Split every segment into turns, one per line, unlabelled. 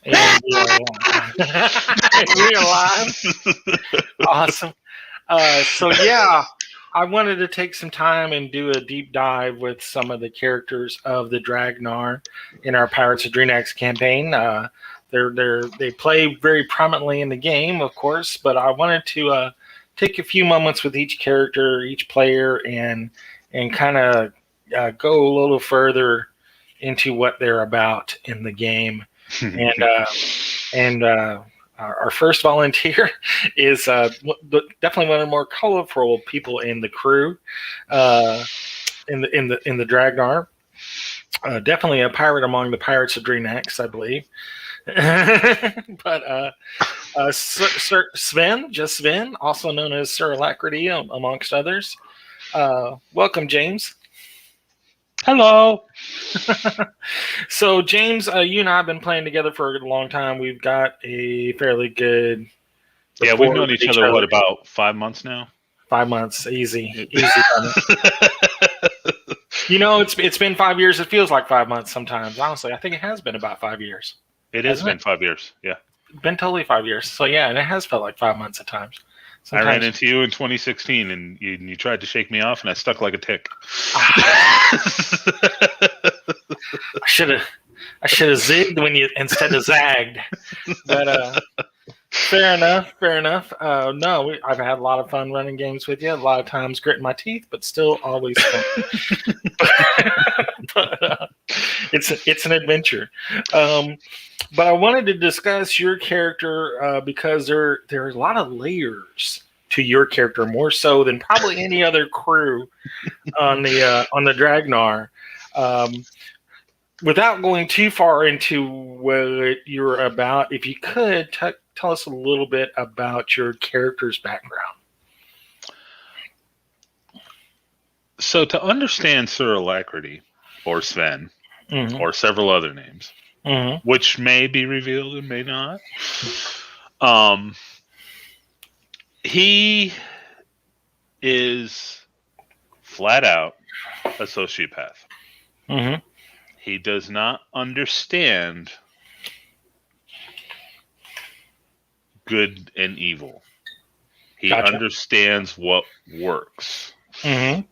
And we are live. We are live. Awesome. So yeah, I wanted to take some time and do a deep dive with some of the characters of the Dragnar in our Pirates of Drinax campaign. They play very prominently in the game, of course, but I wanted to take a few moments with each character, each player, and kind of go a little further into what they're about in the game. And our first volunteer is definitely one of the more colorful people in the crew, in the Dragnar. Definitely a pirate among the pirates of Drinax, I believe. But Sir Sven, just Sven, also known as Sir Alacrity, amongst others. Welcome, James.
Hello.
So, James, you and I have been playing together for a long time. We've got a fairly good.
Yeah, we've known each other, what, about 5 months now?
5 months, easy. You know, it's been 5 years. It feels like 5 months sometimes. Honestly, I think it has been about 5 years.
It has been 5 years, yeah.
Been totally 5 years. So, yeah, and it has felt like 5 monts at times.
Sometimes. I ran into you in 2016, and you tried to shake me off, and I stuck like a tick.
I should have zigged when you instead of zagged. But fair enough. No, I've had a lot of fun running games with you. A lot of times gritting my teeth, but still always fun. but it's an adventure. But I wanted to discuss your character because there are a lot of layers to your character, more so than probably any other crew on the Dragnar. Without going too far into what you're about, if you could tell us a little bit about your character's background.
So to understand Sir Alacrity, or Sven, or several other names, which may be revealed and may not, he is flat out a sociopath. He does not understand good and evil. He understands what works. And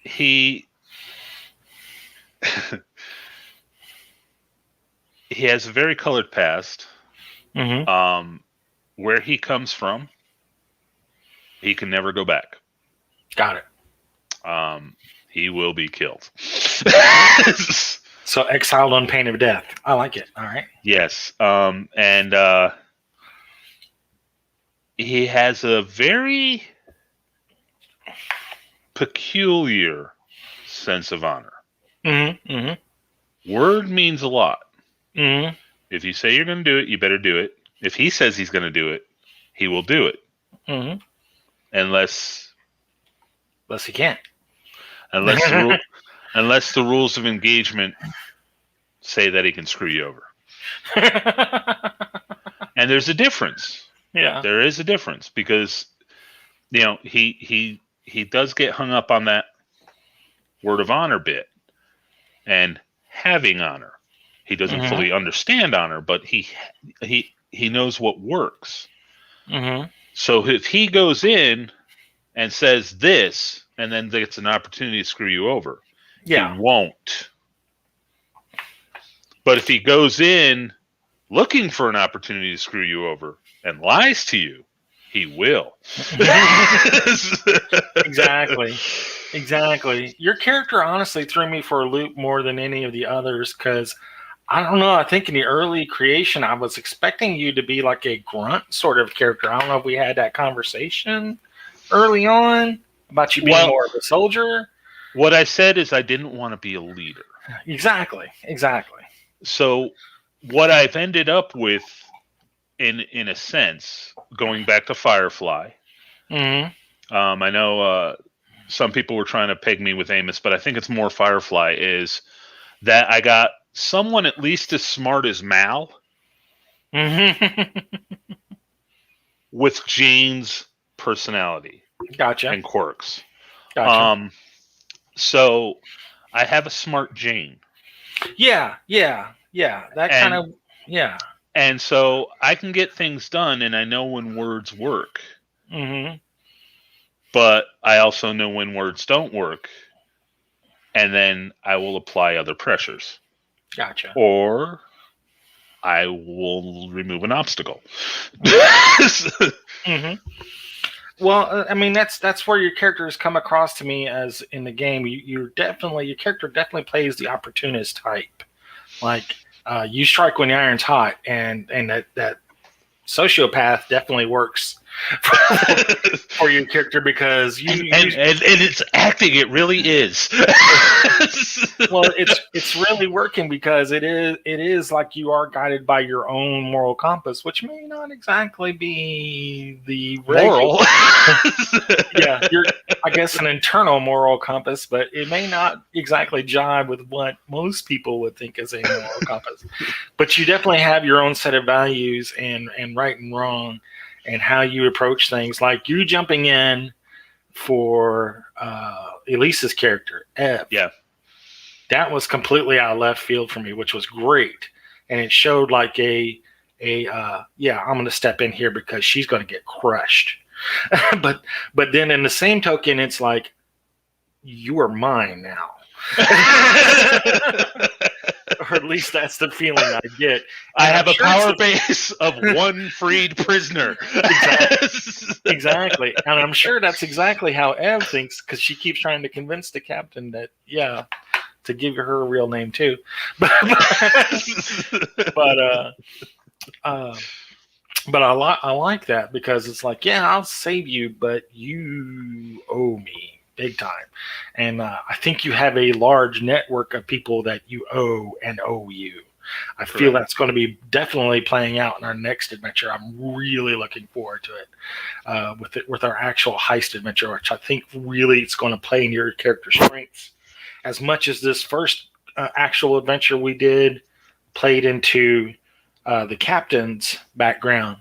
he has a very colored past. Where he comes from, he can never go back.
Got it.
He will be killed.
So exiled on pain of death. I like it. All right.
Yes. And he has a very peculiar sense of honor. Word means a lot. If you say you're going to do it, you better do it. If he says he's going to do it, he will do it. Unless
he can't.
Unless the rules of engagement say that he can screw you over. And there's a difference.
Yeah.
There is a difference because, you know, he does get hung up on that word of honor bit and having honor. He doesn't fully understand honor, but he knows what works. So if he goes in and says this and then gets an opportunity to screw you over, he won't. But if he goes in looking for an opportunity to screw you over and lies to you, he will.
Exactly. Your character honestly threw me for a loop more than any of the others because I don't know. I think in the early creation, I was expecting you to be like a grunt sort of character. I don't know if we had that conversation early on about you being more of a soldier.
What I said is I didn't want to be a leader.
Exactly.
So what I've ended up with, in a sense, going back to Firefly. I know some people were trying to peg me with Amos, but I think it's more Firefly, is that I got someone at least as smart as Mal with Jane's personality and quirks. So I have a smart Jane.
Yeah. Yeah, that
And
kind of, yeah.
and so I can get things done, and I know when words work,
Mm-hmm.
but I also know when words don't work, and then I will apply other pressures,
Gotcha.
or I will remove an obstacle.
Mm-hmm. Well, I mean, that's where your characters come across to me as in the game. You're definitely your character definitely plays the opportunist type. Like you strike when the iron's hot, and that sociopath definitely works for your character because
and it's acting. It really is.
well, it's really working because it is like you are guided by your own moral compass, which may not exactly be the regular.
Moral.
Yeah, you're I guess an internal moral compass, but it may not exactly jive with what most people would think is a moral compass. But you definitely have your own set of values and right and wrong and how you approach things. Like you jumping in for Elise's character, Ev.
Yeah.
That was completely out of left field for me, which was great. And it showed like yeah, I'm going to step in here because she's going to get crushed. but then in the same token, it's like, you are mine now. Or at least that's the feeling I get.
I have a power base of one freed prisoner.
Exactly. And I'm sure that's exactly how Ev thinks, because she keeps trying to convince the captain that, yeah, to give her a real name too. But I like that because it's like, yeah, I'll save you, but you owe me big time. And I think you have a large network of people that you owe you. I feel that's going to be definitely playing out in our next adventure. I'm really looking forward to it with our actual heist adventure, which I think really it's going to play in your character strengths as much as this first actual adventure we did played into the captain's background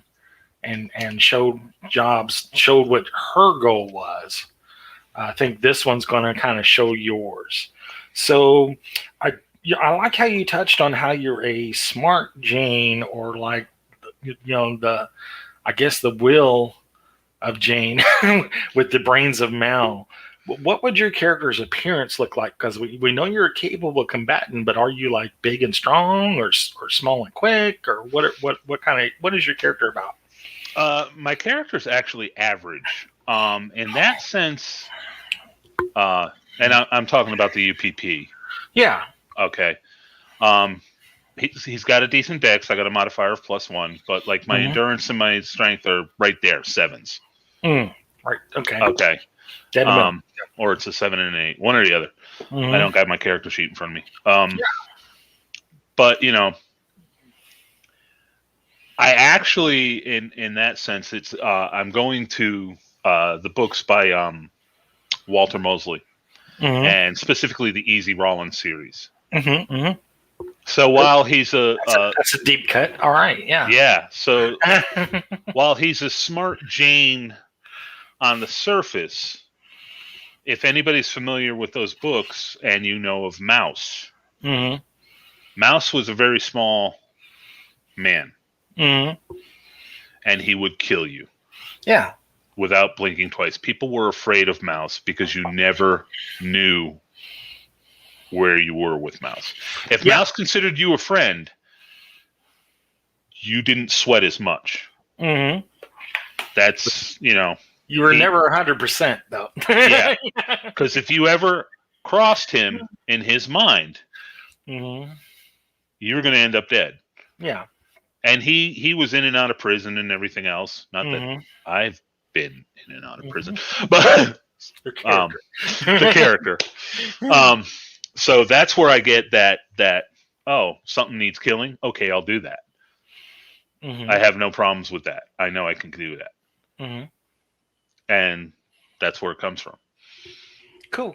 and showed what her goal was. I think this one's going to kind of show yours. So I like how you touched on how you're a smart Jane, or like, I guess the will of Jane with the brains of Mal. What would your character's appearance look like? Because we know you're a capable combatant, but are you like big and strong, or small and quick, or what is your character about?
My character's actually average. In that sense, and I'm talking about the UPP.
Yeah.
Okay. He's got a decent dex. I got a modifier of +1, but like my endurance and my strength are right there, 7s.
Right. Okay.
Okay. Or it's a 7 and an 8, one or the other.
Mm-hmm.
I don't got my character sheet in front of me. But I actually, in that sense, it's I'm going to the books by Walter Mosley, and specifically the Easy Rollins series.
Mm-hmm. Mm-hmm.
So while he's
that's a deep cut. All right, yeah.
Yeah. So while he's a smart Jane on the surface, if anybody's familiar with those books and you know of Mouse, Mouse was a very small man. And he would kill you.
Yeah.
Without blinking twice. People were afraid of Mouse because you never knew where you were with Mouse. If Mouse considered you a friend, you didn't sweat as much. That's,
You were never 100%, though.
Yeah. Because if you ever crossed him in his mind, you were going to end up dead.
Yeah.
And he was in and out of prison and everything else. Not that I've been in and out of prison, but the character. So that's where I get that something needs killing. Okay, I'll do that. I have no problems with that. I know I can do that. And that's where it comes from.
Cool.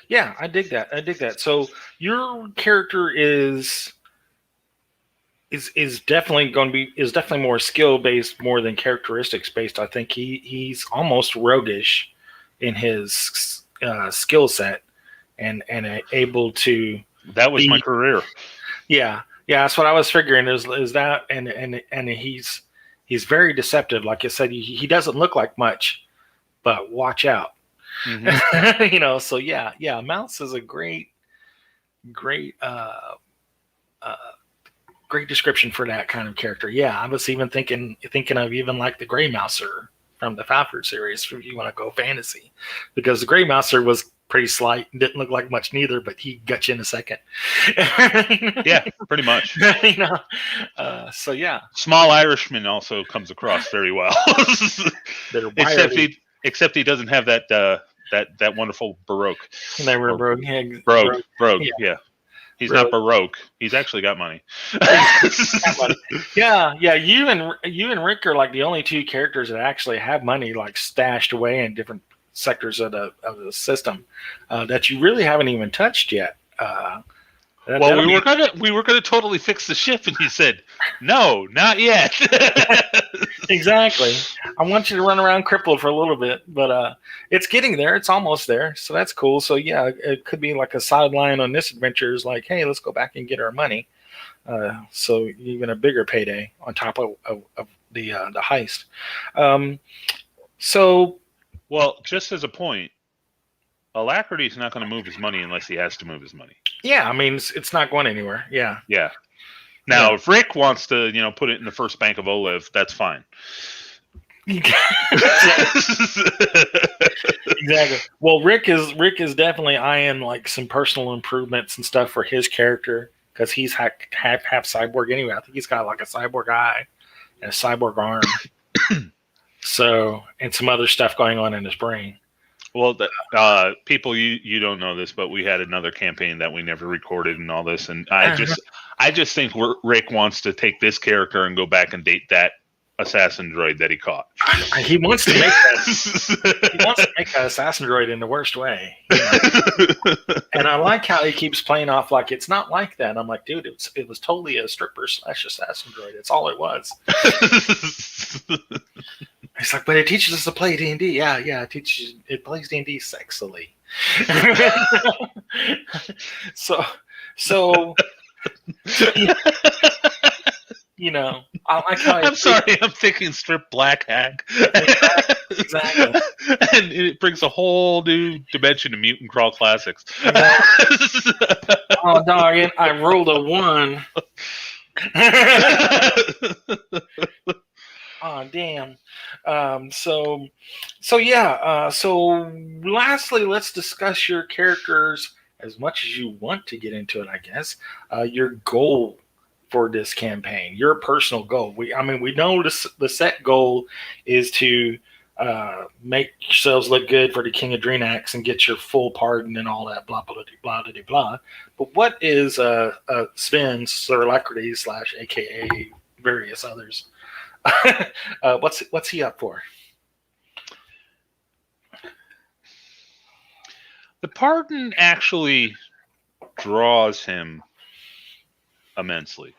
Yeah, I dig that. So your character is definitely going to be more skill based more than characteristics based. I think he's almost roguish in his skill set and able to.
That was my career.
Yeah, yeah, that's what I was figuring is that, and he's very deceptive. Like I said, he doesn't look like much, but watch out.
Mm-hmm.
So yeah, Mouse is a great uh great description for that kind of character. Yeah, I was even thinking of even like the Gray Mouser from the Falford series, if you want to go fantasy, because the Gray Mouser was pretty slight and didn't look like much neither, but he got you in a second.
Yeah, pretty much.
So yeah,
Small Irishman also comes across very well.
they're
except
wiry.
he doesn't have that that wonderful Baroque.
They were
Or
broke.
Brogue,
Yeah,
yeah. He's
really.
not Baroque. He's actually got money.
Yeah. You and Rick are like the only two characters that actually have money like stashed away in different sectors of the system that you really haven't even touched yet.
Well, we were gonna totally fix the ship, and he said, "No, not yet."
Exactly. I want you to run around crippled for a little bit, but it's getting there. It's almost there, so that's cool. So yeah, it could be like a sideline on this adventure is like, hey, let's go back and get our money. So even a bigger payday on top of the heist. So
Well, just as a point, Alacrity is not going to move his money unless he has to move his money.
yeah, I mean it's not going anywhere. Yeah.
Yeah. Now, if Rick wants to, put it in the first bank of Olive, that's fine.
Exactly. Well, Rick is definitely eyeing like some personal improvements and stuff for his character because he's half cyborg anyway. I think he's got like a cyborg eye and a cyborg arm. So, and some other stuff going on in his brain.
Well, people, you don't know this, but we had another campaign that we never recorded and all this, and I just think Rick wants to take this character and go back and date that assassin droid that he caught.
He wants to make that. He wants to make that assassin droid in the worst way. And I like how he keeps playing off like it's not like that. And I'm like, dude, it was totally a stripper / assassin droid. It's all it was. He's like, but it teaches us to play D&D. Yeah, it plays D&D sexily. so I like how
I'm sorry, I'm thinking strip black hag.
Exactly.
And it brings a whole new dimension to Mutant Crawl Classics.
Oh, dog it. I rolled a 1. Oh, damn. So lastly, let's discuss your characters as much as you want to get into it, I guess. Your goal for this campaign, your personal goal. We know the set goal is to make yourselves look good for the King of Drinax and get your full pardon and all that blah blah blah blah blah. But what is Sven's Alacrity / AKA various others? What's he up for?
The pardon actually draws him immensely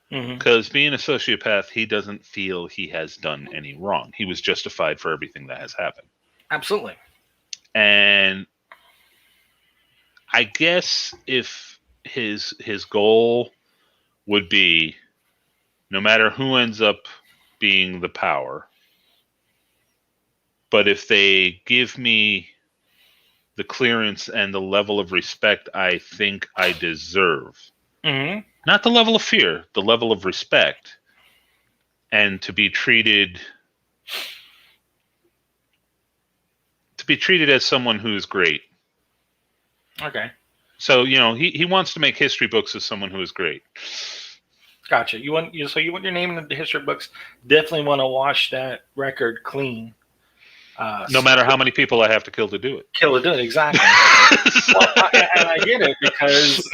because being a sociopath, he doesn't feel he has done any wrong. He was justified for everything that has happened.
Absolutely.
And I guess if his goal would be, no matter who ends up being the power, but if they give me the clearance and the level of respect I think I deserve, not the level of fear, the level of respect, and to be treated as someone who is great.
Okay.
So he wants to make history books as someone who is great.
Gotcha. You want your name in the history books. Definitely want to wash that record clean.
No matter how many people I have to kill to do it.
Exactly. Well, I get it because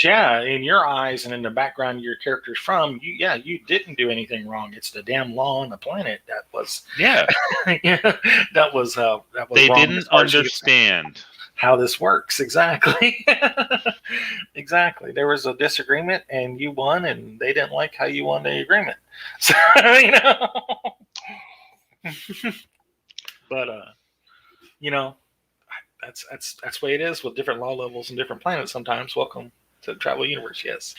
in your eyes and in the background your character's from, you didn't do anything wrong. It's the damn law on the planet that was that was
they
wrong
didn't understand
how this works. Exactly. Exactly. There was a disagreement and you won, and they didn't like how you won the agreement. So But that's the way it is with different law levels and different planets sometimes. Welcome to the travel universe. Yes.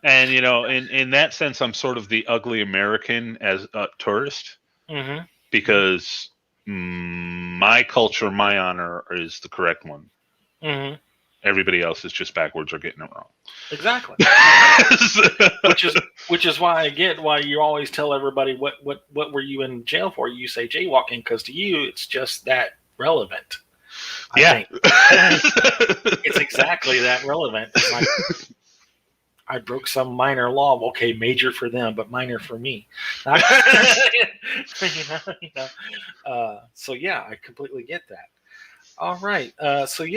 And in that sense, I'm sort of the ugly American as a tourist
Mm-hmm.
because my culture, my honor is the correct one.
Mm-hmm.
Everybody else is just backwards or getting it wrong.
Exactly. which is why I get why you always tell everybody what were you in jail for? You say jaywalking because to you it's just that relevant. I think. It's exactly that relevant. It's like I broke some minor law. Okay, major for them, but minor for me. So yeah, I completely get that. All right. But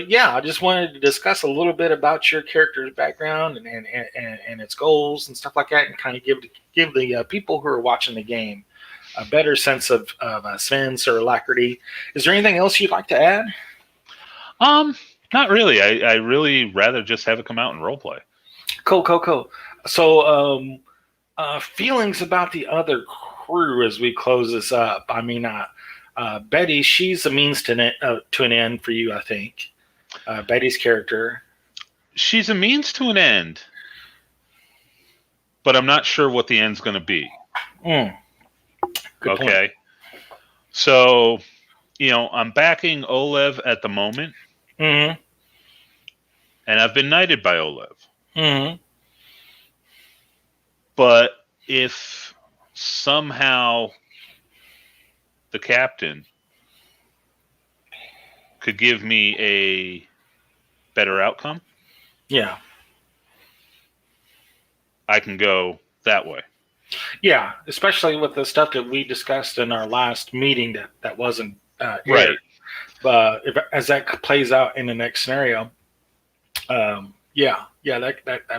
yeah, I just wanted to discuss a little bit about your character's background and its goals and stuff like that, and kind of give the people who are watching the game a better sense of Sven's or Alacrity. Is there anything else you'd like to add?
Not really. I really rather just have it come out and roleplay.
Cool. So, feelings about the other crew as we close this up. I mean, Betty, she's a means to an end for you, I think. Betty's character.
She's a means to an end, but I'm not sure what the end's going to be.
Good
okay.
Point.
So, I'm backing Olev at the moment.
Mm-hmm.
And I've been knighted by Olev.
Mm-hmm.
But if somehow the captain could give me a better outcome,
yeah,
I can go that way.
Yeah, especially with the stuff that we discussed in our last meeting that wasn't
right.
But as that plays out in the next scenario, that'd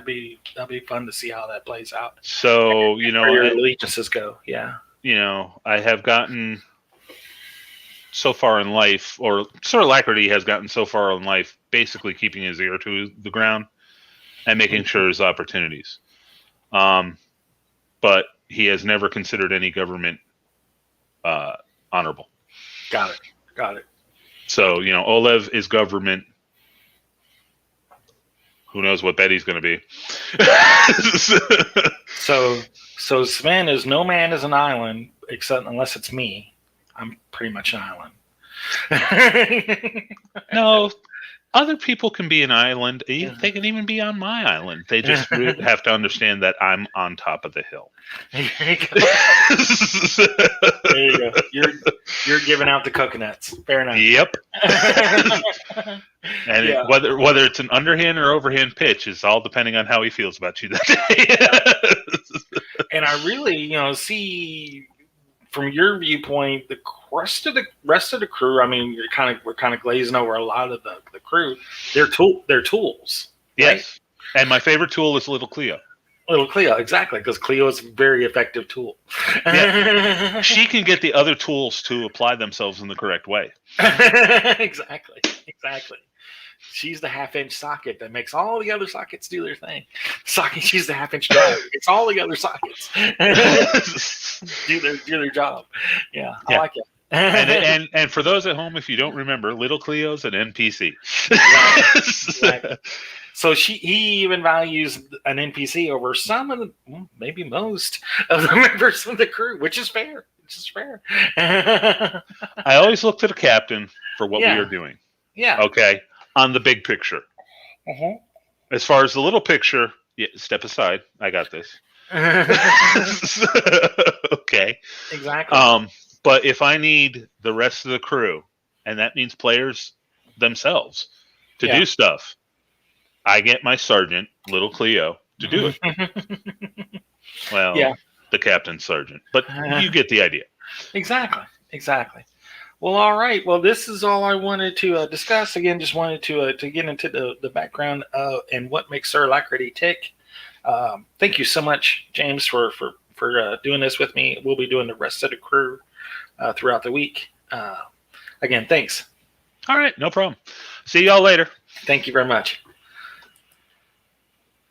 be fun to see how that plays out.
So
where your allegiances go. Yeah.
I have gotten so far in life, or Sir Alacrity has gotten so far in life, basically keeping his ear to the ground and making sure there's opportunities. But he has never considered any government honorable. Got it. So, Olev is government. Who knows what Betty's going to be?
So Sven is no man is an island, except unless it's me. I'm pretty much an island.
No, other people can be an island. They can even be on my island. They just have to understand that I'm on top of the hill.
There you go. You're giving out the coconuts. Fair enough.
Yep. And whether it's an underhand or overhand pitch is all depending on how he feels about you that day.
And I really, see from your viewpoint, the rest of the crew. I mean, we're kind of glazing over a lot of the crew. They're tools.
Yes. Right? And my favorite tool is Little Cleo.
Little Cleo, exactly, because Cleo is a very effective tool.
Yeah. She can get the other tools to apply themselves in the correct way.
Exactly. She's the half-inch socket that makes all the other sockets do their thing. She's the half-inch drive. It's all the other sockets do their job. Yeah, I like it.
and for those at home, if you don't remember, Little Cleo's an NPC.
Right. So he even values an NPC over some of maybe most of the members of the crew, which is fair.
I always look to the captain for what we are doing.
Yeah.
Okay. On the big picture.
Uh-huh.
As far as the little picture, step aside. I got this. Okay.
Exactly.
But if I need the rest of the crew, and that means players themselves, to do stuff, I get my sergeant, Little Cleo, to do it. Well, the captain's sergeant. But you get the idea.
Exactly. Well, all right. Well, this is all I wanted to discuss. Again, just wanted to get into the background and what makes Sir Alacrity tick. Thank you so much, James, for doing this with me. We'll be doing the rest of the crew throughout the week. Again, thanks.
All right. No problem. See y'all later.
Thank you very much.